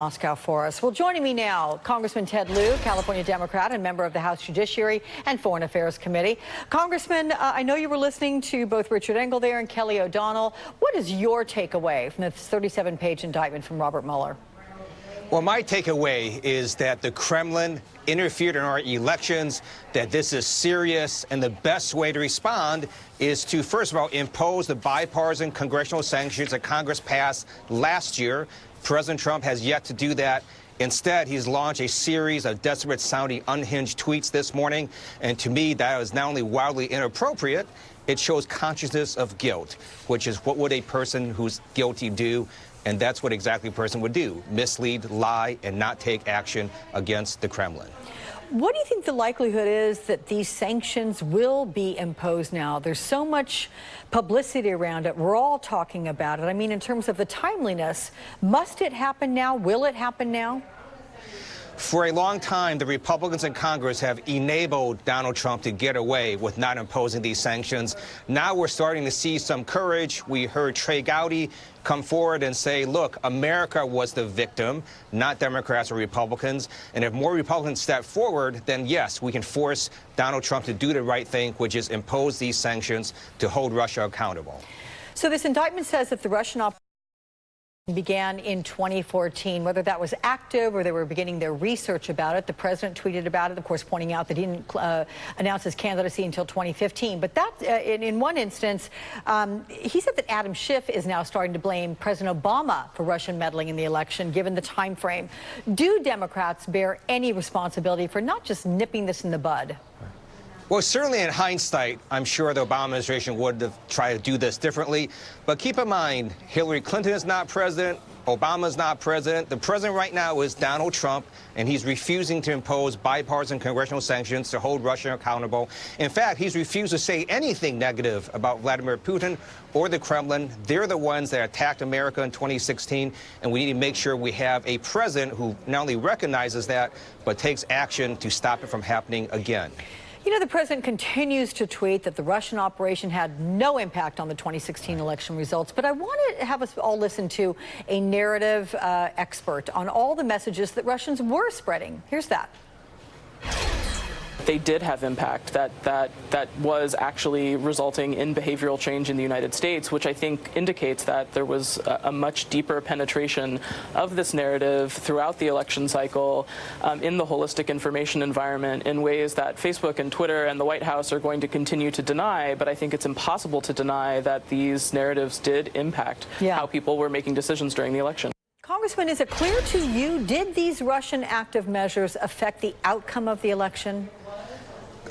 Moscow for us. Well, joining me now, Congressman Ted Lieu, California Democrat and member of the House Judiciary and Foreign Affairs Committee. Congressman, I know you were listening to both Richard Engel there and Kelly O'Donnell. What is your takeaway from this 37-page indictment from Robert Mueller? Well, my takeaway is that the Kremlin interfered in our elections, that this is serious, and the best way to respond is to, first of all, impose the bipartisan congressional sanctions that Congress passed last year. President Trump has yet to do that. Instead, he's launched a series of desperate-sounding, unhinged tweets this morning. And to me, that is not only wildly inappropriate, it shows consciousness of guilt, which is what would a person who's guilty do? And that's what exactly a person would do: mislead, lie, and not take action against the Kremlin. What do you think the likelihood is that these sanctions will be imposed now? There's so much publicity around it. We're all talking about it. I mean, in terms of the timeliness, must it happen now? Will it happen now? For a long time, the Republicans in Congress have enabled Donald Trump to get away with not imposing these sanctions. Now we're starting to see some courage. We heard Trey Gowdy come forward and say, look, America was the victim, not Democrats or Republicans. And if more Republicans step forward, then yes, we can force Donald Trump to do the right thing, which is impose these sanctions to hold Russia accountable. So this indictment says that the Russian operation began in 2014, whether that was active or they were beginning their research about it. The president tweeted about it, of course, pointing out that he didn't announce his candidacy until 2015. But that, in one instance, he said that Adam Schiff is now starting to blame President Obama for Russian meddling in the election, given the time frame. Do Democrats bear any responsibility for not just nipping this in the bud? Well, certainly in hindsight, I'm sure the Obama administration would have tried to do this differently. But keep in mind, Hillary Clinton is not president. Obama's not president. The president right now is Donald Trump, and he's refusing to impose bipartisan congressional sanctions to hold Russia accountable. In fact, he's refused to say anything negative about Vladimir Putin or the Kremlin. They're the ones that attacked America in 2016, and we need to make sure we have a president who not only recognizes that, but takes action to stop it from happening again. You know, the president continues to tweet that the Russian operation had no impact on the 2016 election results. But I want to have us all listen to a narrative expert on all the messages that Russians were spreading. Here's that. They did have impact that was actually resulting in behavioral change in the United States, which I think indicates that there was a much deeper penetration of this narrative throughout the election cycle in the holistic information environment in ways that Facebook and Twitter and the White House are going to continue to deny. But I think it's impossible to deny that these narratives did impact how people were making decisions during the election. Congressman, is it clear to you, did these Russian active measures affect the outcome of the election?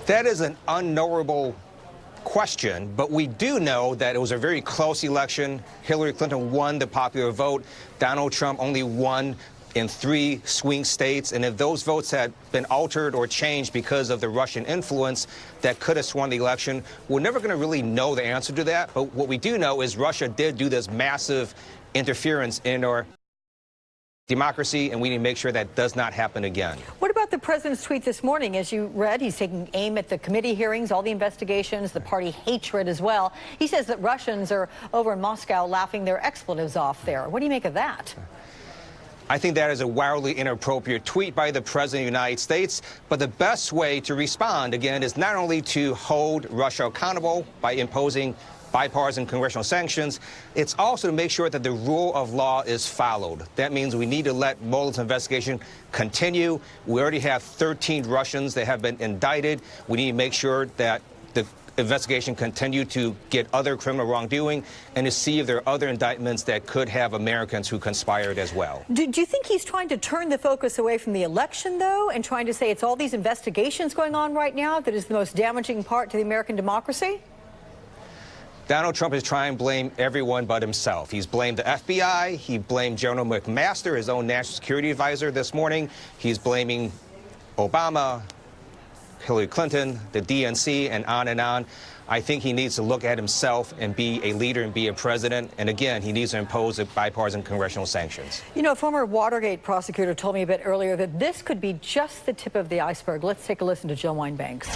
That is an unknowable question, but we do know that it was a very close election. Hillary Clinton won the popular vote. Donald Trump only won in 3 swing states. And if those votes had been altered or changed because of the Russian influence that could have swung the election, we're never going to really know the answer to that. But what we do know is Russia did do this massive interference in our democracy, and we need to make sure that does not happen again. What about the president's tweet this morning? As you read, he's taking aim at the committee hearings, all the investigations, the party hatred as well. He says that Russians are over in Moscow laughing their expletives off there. What do you make of that? I think that is a wildly inappropriate tweet by the President of the United States. But the best way to respond, again, is not only to hold Russia accountable by imposing bipartisan congressional sanctions, it's also to make sure that the rule of law is followed. That means we need to let Mueller's investigation continue. We already have 13 Russians that have been indicted. We need to make sure that the investigation continue to get other criminal wrongdoing and to see if there are other indictments that could have Americans who conspired as well. Do you think he's trying to turn the focus away from the election, though, and trying to say it's all these investigations going on right now that is the most damaging part to the American democracy? Donald Trump is trying to blame everyone but himself. He's blamed the FBI. He blamed General McMaster, his own national security advisor, this morning. He's blaming Obama, Hillary Clinton, the DNC, and on and on. I think he needs to look at himself and be a leader and be a president. And again, he needs to impose bipartisan congressional sanctions. You know, a former Watergate prosecutor told me a bit earlier that this could be just the tip of the iceberg. Let's take a listen to Jill Wine-Banks.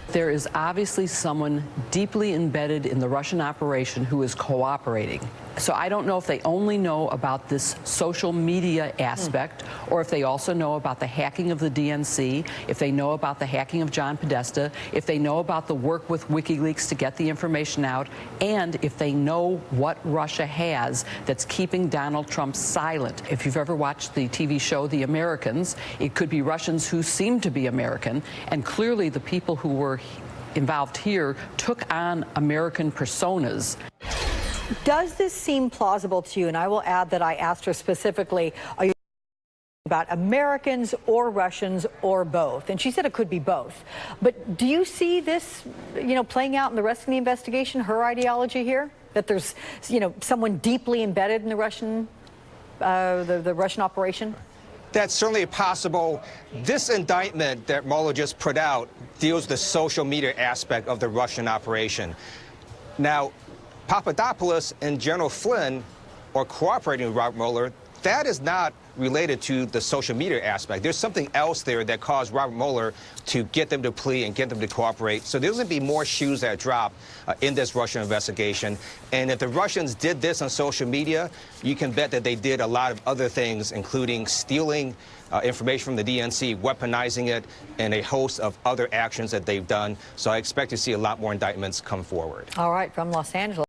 There is obviously someone deeply embedded in the Russian operation who is cooperating. So I don't know if they only know about this social media aspect or if they also know about the hacking of the DNC, if they know about the hacking of John Podesta, if they know about the work with WikiLeaks to get the information out, and if they know what Russia has that's keeping Donald Trump silent. If you've ever watched the TV show The Americans, it could be Russians who seem to be American, and clearly the people who were involved here took on American personas. Does this seem plausible to you? And I will add that I asked her specifically, are you about Americans or Russians or both? And she said it could be both. But do you see this, playing out in the rest of the investigation, her ideology here? That there's, someone deeply embedded in the Russian, the Russian operation? That's certainly possible. This indictment that Mueller just put out deals with the social media aspect of the Russian operation. Now, Papadopoulos and General Flynn are cooperating with Robert Mueller. That is not related to the social media aspect. There's something else there that caused Robert Mueller to get them to plea and get them to cooperate. So there's going to be more shoes that drop in this Russian investigation. And if the Russians did this on social media, you can bet that they did a lot of other things, including stealing information from the DNC, weaponizing it, and a host of other actions that they've done. So I expect to see a lot more indictments come forward. All right, from Los Angeles.